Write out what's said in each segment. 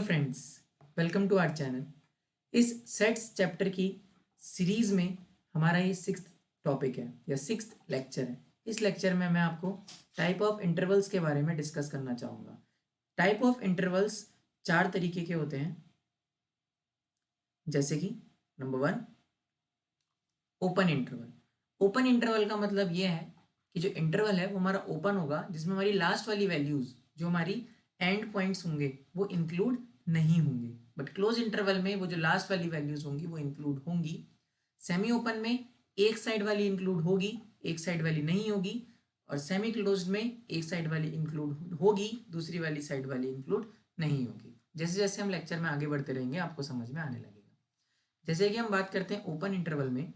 Friends, welcome to our channel. इस sets chapter की series में हमारा ये 6th टॉपिक है या 6th लेक्चर है। इस लेक्चर में मैं आपको टाइप ऑफ इंटरवल्स के बारे में डिस्कस करना चाहूँगा। टाइप ऑफ इंटरवल्स 4 तरीके के होते हैं, जैसे कि number 1 open interval. Open interval का मतलब ये है कि जो इंटरवल है वो हमारा ओपन होगा, जिसमें हमारी लास्ट वाली वैल्यूज़ जो हमारी एंड पॉइंट्स होंगे वो इंक्लूड नहीं होंगे, बट क्लोज इंटरवल में वो जो लास्ट वाली वैल्यूज़ होंगी वो इंक्लूड होंगी। सेमी ओपन में एक साइड वाली इंक्लूड होगी, एक साइड वाली नहीं होगी, और सेमी क्लोज्ड में एक साइड वाली इंक्लूड होगी, दूसरी वाली साइड वाली इंक्लूड नहीं होगी। जैसे जैसे हम लेक्चर में आगे बढ़ते रहेंगे आपको समझ में आने लगेगा। जैसे कि हम बात करते हैं ओपन इंटरवल में,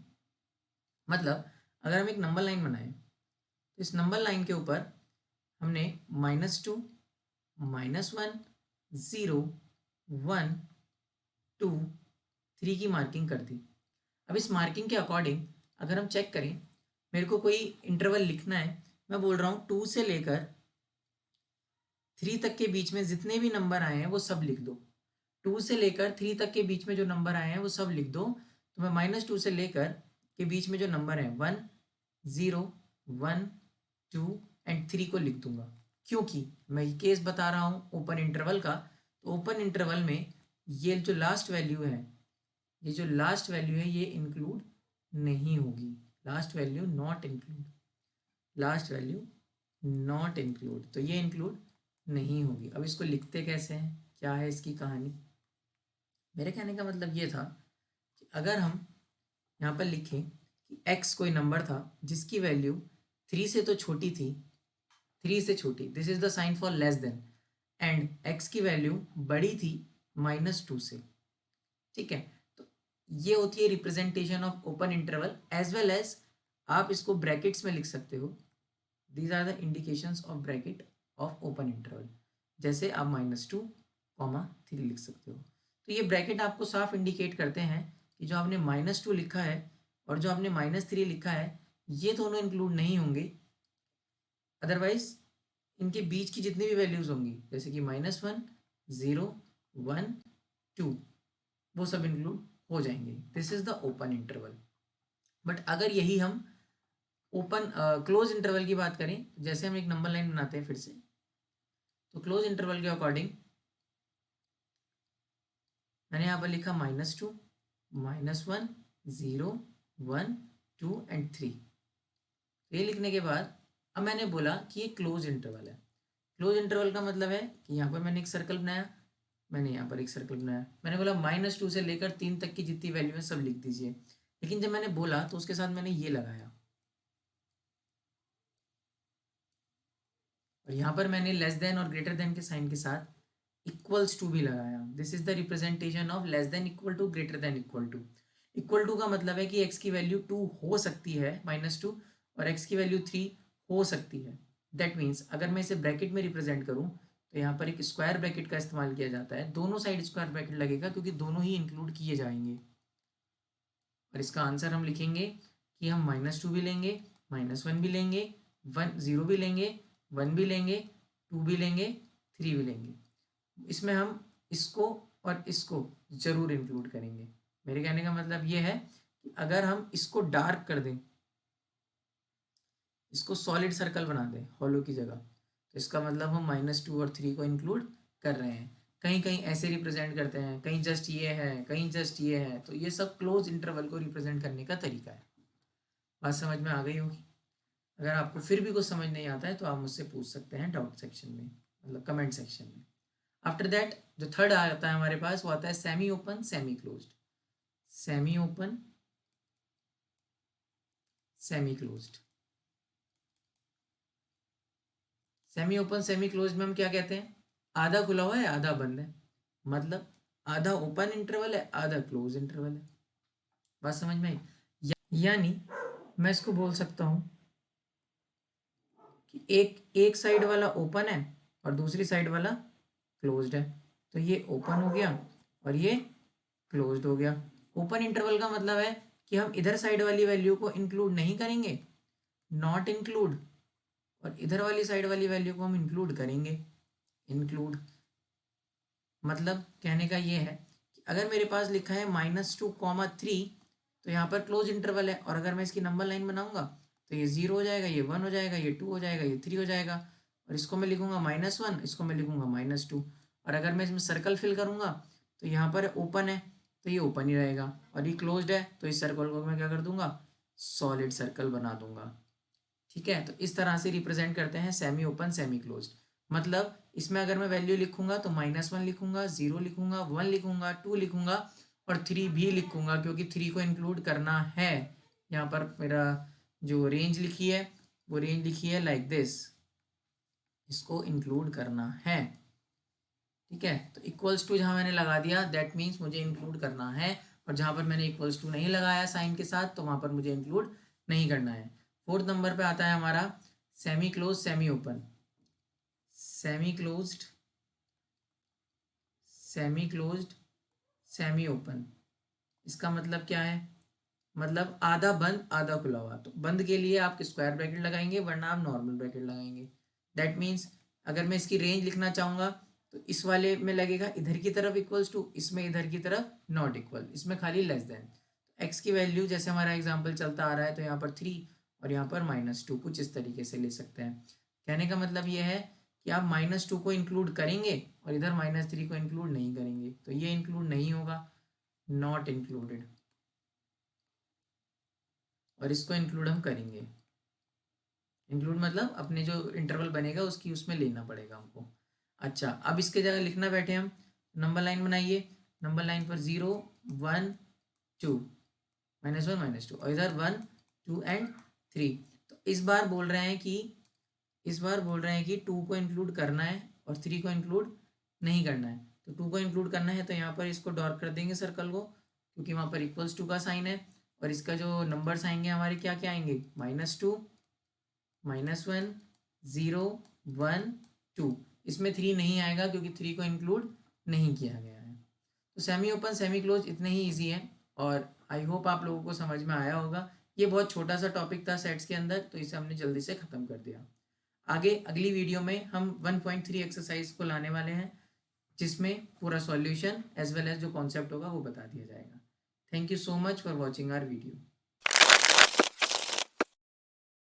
मतलब अगर हम एक नंबर लाइन बनाएं तो इस नंबर लाइन के ऊपर हमने -2, -1, 0, 1, 2, 3 की मार्किंग कर दी। अब इस मार्किंग के अकॉर्डिंग अगर हम चेक करें, मेरे को कोई इंटरवल लिखना है, मैं बोल रहा हूँ 2 से लेकर 3 तक के बीच में जितने भी नंबर आए हैं वो सब लिख दो। 2 से लेकर 3 तक के बीच में जो नंबर आए हैं वो सब लिख दो। तो मैं -2 से लेकर के बीच में जो नंबर है 1, 0, 1, 2 एंड 3 को लिख दूंगा, क्योंकि मैं ये केस बता रहा हूँ ओपन इंटरवल का। तो ओपन इंटरवल में ये जो लास्ट वैल्यू है, ये जो लास्ट वैल्यू है ये इंक्लूड नहीं होगी। Last value not include, last value not include, तो ये इंक्लूड नहीं होगी। अब इसको लिखते कैसे हैं, क्या है इसकी कहानी? मेरे कहने का मतलब ये था कि अगर हम यहाँ पर लिखें कि x कोई नंबर था जिसकी वैल्यू 3 से तो छोटी थी, 3 से छोटी, this is the sign for less than, and x की वैल्यू बड़ी थी -2 से, ठीक है। तो ये होती है representation of open interval, as well as आप इसको ब्रैकेट्स में लिख सकते हो। These are the indications of bracket of open interval. जैसे आप -2, 3 लिख सकते हो। तो ये ब्रैकेट आपको साफ इंडिकेट करते हैं कि जो आपने -2 लिखा है और जो आपने -3 लिखा है ये दोनों इंक्लूड नहीं होंगे। अदरवाइज इनके बीच की जितनी भी वैल्यूज होंगी, जैसे कि -1, 0, 1, 2, वो सब इंक्लूड हो जाएंगे। This is the open interval. But अगर यही हम ओपन क्लोज इंटरवल की बात करें, जैसे हम एक नंबर लाइन बनाते हैं फिर से, तो क्लोज इंटरवल के अकॉर्डिंग मैंने यहाँ पर लिखा -2, -1, 0, 1, 2 एंड 3। ये लिखने के बाद अब मैंने बोला कि ये क्लोज इंटरवल है। क्लोज इंटरवल का मतलब है कि यहाँ पर मैंने एक सर्कल बनाया, मैंने यहाँ पर एक सर्कल बनाया, मैंने बोला -2 से लेकर 3 तक की जितनी वैल्यू है सब लिख दीजिए। लेकिन जब मैंने बोला तो उसके साथ मैंने ये लगाया, और यहाँ पर मैंने लेस देन और ग्रेटर देन के साइन के साथ इक्वल्स टू भी लगाया। This is the representation of less than equal to, greater than equal to. Equal to का मतलब है कि x की वैल्यू 2 हो सकती है -2, और x की वैल्यू 3 हो सकती है। दैट मीन्स अगर मैं इसे ब्रैकेट में रिप्रेजेंट करूँ तो यहाँ पर एक स्क्वायर ब्रैकेट का इस्तेमाल किया जाता है। दोनों साइड स्क्वायर ब्रैकेट लगेगा क्योंकि दोनों ही इंक्लूड किए जाएंगे। और इसका आंसर हम लिखेंगे कि हम -2 भी लेंगे, -1 भी लेंगे, 0 भी लेंगे, 1 भी लेंगे, 2 भी लेंगे, 3 भी लेंगे। इसमें हम इसको और इसको जरूर इंक्लूड करेंगे। मेरे कहने का मतलब ये है कि अगर हम इसको डार्क कर दें, इसको सॉलिड सर्कल बना दें हॉलो की जगह, तो इसका मतलब हम -2 और 3 को इंक्लूड कर रहे हैं। कहीं कहीं ऐसे रिप्रेजेंट करते हैं, कहीं जस्ट ये है, कहीं जस्ट ये है। तो ये सब क्लोज इंटरवल को रिप्रेजेंट करने का तरीका है। बात समझ में आ गई होगी। अगर आपको फिर भी कुछ समझ नहीं आता है तो आप मुझसे पूछ सकते हैं डाउट सेक्शन में, मतलब कमेंट सेक्शन में। आफ्टर दैट जो थर्ड आता है हमारे पास वो आता है semi open, semi closed. Semi open, semi closed. Semi open semi closed में हम क्या कहते हैं, आधा खुला हुआ है आधा बंद है, मतलब आधा ओपन इंटरवल है आधा क्लोज इंटरवल है। बात समझ में आई? यानी मैं इसको बोल सकता हूं कि एक साइड वाला ओपन है और दूसरी साइड वाला क्लोज्ड है, तो ये ओपन हो गया और ये क्लोज्ड हो गया। ओपन इंटरवल का मतलब है कि हम इधर साइड वाली वैल्यू को इंक्लूड नहीं करेंगे, नॉट इंक्लूड, और इधर वाली साइड वाली वैल्यू को हम इंक्लूड करेंगे, इंक्लूड। मतलब कहने का ये है कि अगर मेरे पास लिखा है -2, 3, तो यहाँ पर क्लोज इंटरवल है, और अगर मैं इसकी नंबर लाइन बनाऊंगा तो ये 0 हो जाएगा, ये 1 हो जाएगा, ये 2 हो जाएगा, ये 3 हो जाएगा, और इसको मैं लिखूंगा -1, इसको मैं लिखूंगा -2, और अगर मैं इसमें सर्कल फिल करूंगा तो यहाँ पर ओपन है तो ये ओपन ही रहेगा, और ये क्लोज्ड है तो इस सर्कल को मैं क्या कर दूंगा, सॉलिड सर्कल बना दूंगा। ठीक है, तो इस तरह से रिप्रेजेंट करते हैं सेमी ओपन सेमी क्लोज्ड। मतलब इसमें अगर मैं वैल्यू लिखूंगा तो -1 लिखूंगा, 0 लिखूंगा, 1 लिखूंगा, 2 लिखूंगा, और 3 भी लिखूंगा, क्योंकि 3 को इंक्लूड करना है। यहाँ पर मेरा जो रेंज लिखी है वो रेंज लिखी है लाइक दिस, इसको इंक्लूड करना है। ठीक है, तो इक्वल्स टू जहाँ मैंने लगा दिया दैट मीन्स मुझे इंक्लूड करना है, और जहाँ पर मैंने इक्वल्स टू नहीं लगाया साइन के साथ तो वहाँ पर मुझे इंक्लूड नहीं करना है। 4th नंबर पे आता है हमारा semi close semi open. Semi closed semi closed semi open, इसका मतलब क्या है, मतलब आधा बंद आधा खुला हुआ। तो बंद के लिए आप स्क्वायर ब्रैकेट लगाएंगे, वरना आप नॉर्मल ब्रैकेट लगाएंगे। दैट मीन्स अगर मैं इसकी रेंज लिखना चाहूँगा तो इस वाले में लगेगा इधर की तरफ इक्वल्स टू, इसमें इधर की तरफ नॉट इक्वल, इसमें खाली लेस देन। एक्स की वैल्यू जैसे हमारा एग्जाम्पल चलता आ रहा है तो यहाँ पर 3 और यहाँ पर -2, कुछ इस तरीके से ले सकते हैं। कहने का मतलब ये है कि आप -2 को इंक्लूड करेंगे और इधर -3 को इंक्लूड नहीं करेंगे, तो ये इंक्लूड नहीं होगा, नॉट इंक्लूडेड, और इसको इंक्लूड हम करेंगे। इंक्लूड मतलब अपने जो इंटरवल बनेगा उसकी उसमें लेना पड़ेगा हमको। अच्छा, अब इसके जगह लिखना बैठे हम, नंबर लाइन बनाइए। नंबर लाइन पर 0, 1, 2, -1, -2, और इधर 1, 2 एंड 3। तो इस बार बोल रहे हैं कि 2 को इंक्लूड करना है और 3 को इंक्लूड नहीं करना है। तो 2 को इंक्लूड करना है तो यहाँ पर इसको डॉट कर देंगे सर्कल को, क्योंकि वहाँ पर +2 का साइन है, और इसका जो नंबर्स आएंगे हमारे क्या क्या आएंगे, -2, -1, 0, 1, 2। इसमें 3 नहीं आएगा क्योंकि 3 को इंक्लूड नहीं किया गया है। तो सेमी ओपन सेमी क्लोज इतने ही ईजी है, और आई होप आप लोगों को समझ में आया होगा। ये बहुत छोटा सा टॉपिक था सेट्स के अंदर, तो इसे हमने जल्दी से ख़त्म कर दिया। आगे अगली वीडियो में हम 1.3 एक्सरसाइज को लाने वाले हैं, जिसमें पूरा सॉल्यूशन एज वेल एज जो कॉन्सेप्ट होगा वो बता दिया जाएगा। Thank you so much for watching our video.